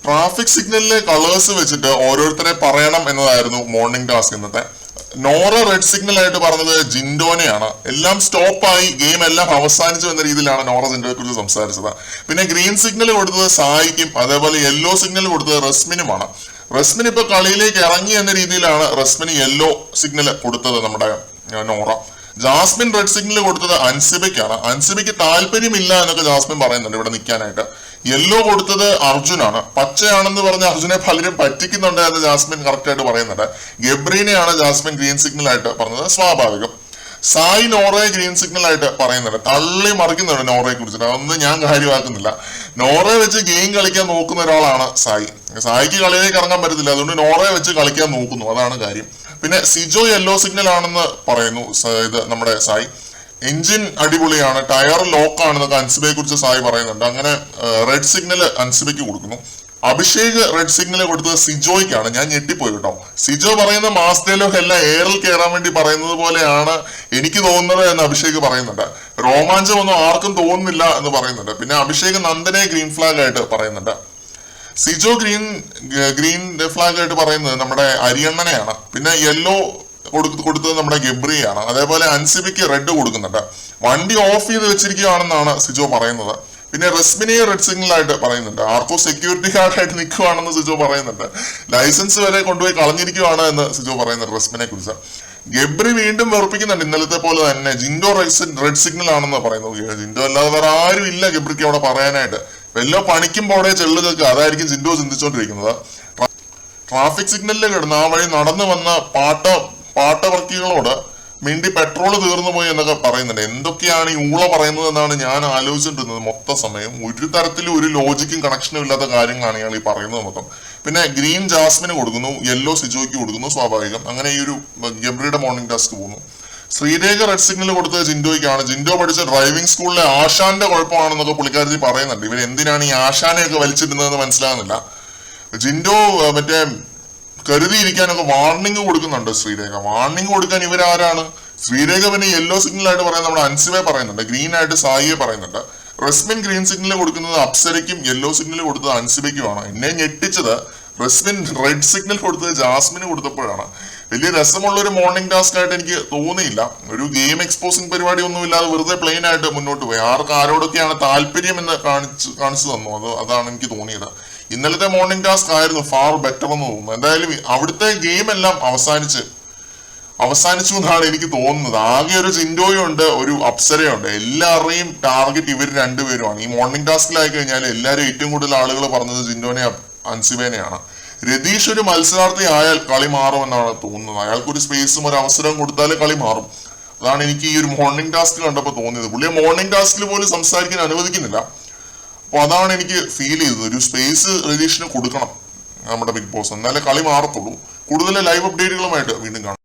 Traffic സിഗ്നലിലെ colours വെച്ചിട്ട് ഓരോരുത്തരെ പറയണം എന്നതായിരുന്നു മോർണിംഗ് ടാസ്ക് ഇന്നത്തെ. നോറ റെഡ് സിഗ്നൽ ആയിട്ട് പറഞ്ഞത് ജിൻഡോനെയാണ്. എല്ലാം സ്റ്റോപ്പായി, ഗെയിം എല്ലാം അവസാനിച്ചു എന്ന രീതിയിലാണ് നോറ ജിൻഡോയെ കുറിച്ച് സംസാരിച്ചത്. പിന്നെ ഗ്രീൻ സിഗ്നൽ കൊടുത്തത് സായിക്കും, അതേപോലെ യെല്ലോ സിഗ്നൽ കൊടുത്തത് റസ്മിനുമാണ്. റസ്മിൻ ഇപ്പൊ കളിയിലേക്ക് ഇറങ്ങി എന്ന രീതിയിലാണ് റസ്മിന് യെല്ലോ സിഗ്നൽ കൊടുത്തത് നമ്മുടെ നോറ. ജാസ്മിൻ റെഡ് സിഗ്നൽ കൊടുത്തത് അൻസിബയ്ക്കാണ്. അൻസിബയ്ക്ക് താല്പര്യമില്ല എന്നൊക്കെ ജാസ്മിൻ പറയുന്നുണ്ട് ഇവിടെ നിൽക്കാനായിട്ട്. യെല്ലോ കൊടുത്തത് അർജുനാണ്. പച്ചയാണെന്ന് പറഞ്ഞ അർജുനെ പലരും പറ്റിക്കുന്നുണ്ട് എന്ന് ജാസ്മിൻ കറക്റ്റ് ആയിട്ട് പറയുന്നുണ്ട്. ഗബ്രീനെയാണ് ജാസ്മിൻ ഗ്രീൻ സിഗ്നൽ ആയിട്ട് പറഞ്ഞത്, സ്വാഭാവികം. സായി നോറയെ ഗ്രീൻ സിഗ്നൽ ആയിട്ട് പറയുന്നുണ്ട്, തള്ളി മറിക്കുന്നുണ്ട് നോറയെ കുറിച്ചിട്ട്. അതൊന്നും ഞാൻ കാര്യമാക്കുന്നില്ല. നോറയെ വെച്ച് ഗെയിം കളിക്കാൻ നോക്കുന്ന ഒരാളാണ് സായി. സായിക്ക് കളിയിലേക്ക് ഇറങ്ങാൻ പറ്റത്തില്ല, അതുകൊണ്ട് നോറയെ വെച്ച് കളിക്കാൻ നോക്കുന്നു, അതാണ് കാര്യം. പിന്നെ സിജോ യെല്ലോ സിഗ്നൽ ആണെന്ന് പറയുന്നു ഇത് നമ്മുടെ സായി. എഞ്ചിൻ അടിപൊളിയാണ്, ടയർ ലോക്ക് ആണെന്നൊക്കെ അൻസിബയെ കുറിച്ച് സായി പറയുന്നുണ്ട്. അങ്ങനെ റെഡ് സിഗ്നൽ അൻസിബയ്ക്ക് കൊടുക്കുന്നു. അഭിഷേക് റെഡ് സിഗ്നൽ കൊടുത്തത് സിജോയ്ക്കാണ്. ഞാൻ ഞെട്ടിപ്പോയി കേട്ടോ. സിജോ പറയുന്ന മാസ് ഡയലോഗ് എല്ലാം എയറിൽ കയറാൻ വേണ്ടി പറയുന്നത് പോലെയാണ് എനിക്ക് തോന്നുന്നത് എന്ന് അഭിഷേക് പറയുന്നുണ്ട്. രോമാഞ്ചമൊന്നും ആർക്കും തോന്നുന്നില്ല എന്ന് പറയുന്നുണ്ട്. പിന്നെ അഭിഷേക് നന്ദനെ ഗ്രീൻ ഫ്ലാഗ് ആയിട്ട് പറയുന്നുണ്ട്. സിജോ ഗ്രീൻ ഫ്ലാഗ് ആയിട്ട് പറയുന്നത് നമ്മുടെ അരിയണ്ണനെയാണ്. പിന്നെ യെല്ലോ കൊടുത്തത് നമ്മുടെ ഗബ്രിയാണ്. അതേപോലെ അൻസിബിക്ക് റെഡ് കൊടുക്കുന്നുണ്ട്. വണ്ടി ഓഫ് ചെയ്ത് വെച്ചിരിക്കുകയാണെന്നാണ് സിജോ പറയുന്നത്. പിന്നെ റസ്മിനെ റെഡ് സിഗ്നൽ ആയിട്ട് പറയുന്നുണ്ട്. ആർക്കോ സെക്യൂരിറ്റി ഗാർഡായിട്ട് നിൽക്കുകയാണെന്ന് സിജോ പറയുന്നുണ്ട്. ലൈസൻസ് വരെ കൊണ്ടുപോയി കളഞ്ഞിരിക്കുകയാണ് എന്ന് സിജോ പറയുന്നുണ്ട് റസ്മിനെ കുറിച്ച്. ഗബ്രി വീണ്ടും വെറുപ്പിക്കുന്നുണ്ട്, ഇന്നലത്തെ പോലെ തന്നെ. ജിൻഡോ റെഡ് സിഗ്നൽ ആണെന്ന് പറയുന്നു. ജിൻഡോ അല്ലാതെ വേറെ ആരും ഇല്ല ഗബ്രിക്ക് അവിടെ പറയാനായിട്ട്. വല്ല പണിക്കുമ്പോടെ ചെള്ളു കേൾക്കുക, അതായിരിക്കും ജിൻഡോ ചിന്തിച്ചോണ്ടിരിക്കുന്നത്. ട്രാഫിക് സിഗ്നലിൽ കിടന്ന് ആ വഴി നടന്നു വന്ന പാട്ടവർക്കികളോട് മിണ്ടി പെട്രോൾ തീർന്നു പോയി എന്നൊക്കെ പറയുന്നുണ്ട്. എന്തൊക്കെയാണ് ഈ ഊള പറയുന്നത് എന്നാണ് ഞാൻ ആലോചിച്ചിട്ടുള്ളത് മൊത്ത സമയം. ഒരു തരത്തിലും ഒരു ലോജിക്കും കണക്ഷനും ഇല്ലാത്ത കാര്യങ്ങളാണ് ഇയാൾ ഈ പറയുന്നത് മൊത്തം. പിന്നെ ഗ്രീൻ ജാസ്മിന് കൊടുക്കുന്നു, യെല്ലോ സിജോയ്ക്ക് കൊടുക്കുന്നു, സ്വാഭാവികം. അങ്ങനെ ഈ ഒരു ഗബ്രിയുടെ മോർണിംഗ് ടാസ്ക് പോകുന്നു. ശ്രീരേഖ റെഡ് സിഗ്നൽ കൊടുത്തത് ജിൻഡോയ്ക്കാണ്. ജിൻഡോ പഠിച്ച ഡ്രൈവിംഗ് സ്കൂളിലെ ആശാന്റെ കുഴപ്പമാണെന്നൊക്കെ പുള്ളിക്കാരത്തി പറയുന്നുണ്ട്. ഇവർ എന്തിനാണ് ഈ ആശാനെയൊക്കെ വലിച്ചിടുന്നതെന്ന് മനസ്സിലാകുന്നില്ല. ജിൻഡോ മറ്റേ കരുതിയിരിക്കാനൊക്കെ വാർണിംഗ് കൊടുക്കുന്നുണ്ട് ശ്രീരേഖ. വാർണിംഗ് കൊടുക്കാൻ ഇവരാരാണ്? ശ്രീരേഖ പിന്നെ യെല്ലോ സിഗ്നൽ ആയിട്ട് പറയുന്നത് നമ്മുടെ അൻസിബെ പറയുന്നുണ്ട്, ഗ്രീൻ ആയിട്ട് സായിയെ പറയുന്നുണ്ട്. റസ്മിൻ ഗ്രീൻ സിഗ്നൽ കൊടുക്കുന്നത് അപ്സരയ്ക്കും യെല്ലോ സിഗ്നൽ കൊടുത്തത് അൻസിബയ്ക്കുമാണ്. എന്നെ ഞെട്ടിച്ചത് റസ്മിൻ റെഡ് സിഗ്നൽ കൊടുത്തത് ജാസ്മിന് കൊടുത്തപ്പോഴാണ്. വലിയ രസമുള്ള ഒരു മോർണിംഗ് ടാസ്ക് ആയിട്ട് എനിക്ക് തോന്നിയില്ല. ഒരു ഗെയിം എക്സ്പോസിംഗ് പരിപാടി ഒന്നും ഇല്ലാതെ വെറുതെ പ്ലെയിൻ ആയിട്ട് മുന്നോട്ട് പോയി. ആരോടൊക്കെയാണ് താല്പര്യം എന്ന് കാണിച്ചു തന്നു, അതാണ് എനിക്ക് തോന്നിയത്. ഇന്നലത്തെ മോർണിംഗ് ടാസ്ക് ആയിരുന്നു ഫാർ ബെറ്റർ എന്ന് തോന്നുന്നു. എന്തായാലും അവിടുത്തെ ഗെയിം എല്ലാം അവസാനിച്ചു എന്നാണ് എനിക്ക് തോന്നുന്നത്. ആകെ ഒരു ജിൻഡോയും ഉണ്ട്, ഒരു അപ്സരയുണ്ട്. എല്ലാവരുടെയും ടാർഗറ്റ് ഇവർ രണ്ടുപേരുമാണ്. ഈ മോർണിംഗ് ടാസ്കിലായി കഴിഞ്ഞാൽ എല്ലാവരും ഏറ്റവും കൂടുതൽ ആളുകൾ പറഞ്ഞത് ജിൻഡോനെ അൻസിബേനെയാണ്. രതീഷ് ഒരു മത്സരാർത്ഥി ആയാൽ കളി മാറുമെന്നാണ് തോന്നുന്നത്. അയാൾക്കൊരു സ്പേസും ഒരു അവസരവും കൊടുത്താലേ കളി മാറും. അതാണ് എനിക്ക് ഈ ഒരു മോർണിംഗ് ടാസ്ക് കണ്ടപ്പോൾ തോന്നിയത്. പുള്ളിയെ മോർണിംഗ് ടാസ്കിൽ പോലും സംസാരിക്കാൻ അനുവദിക്കുന്നില്ല. അപ്പൊ അതാണ് എനിക്ക് ഫീൽ ചെയ്തത്. ഒരു സ്പേസ് രതീഷിന് കൊടുക്കണം നമ്മുടെ ബിഗ് ബോസ്, എന്നാലേ കളി മാറത്തുള്ളൂ. കൂടുതൽ ലൈവ് അപ്ഡേറ്റുകളുമായിട്ട് വീണ്ടും കാണാം.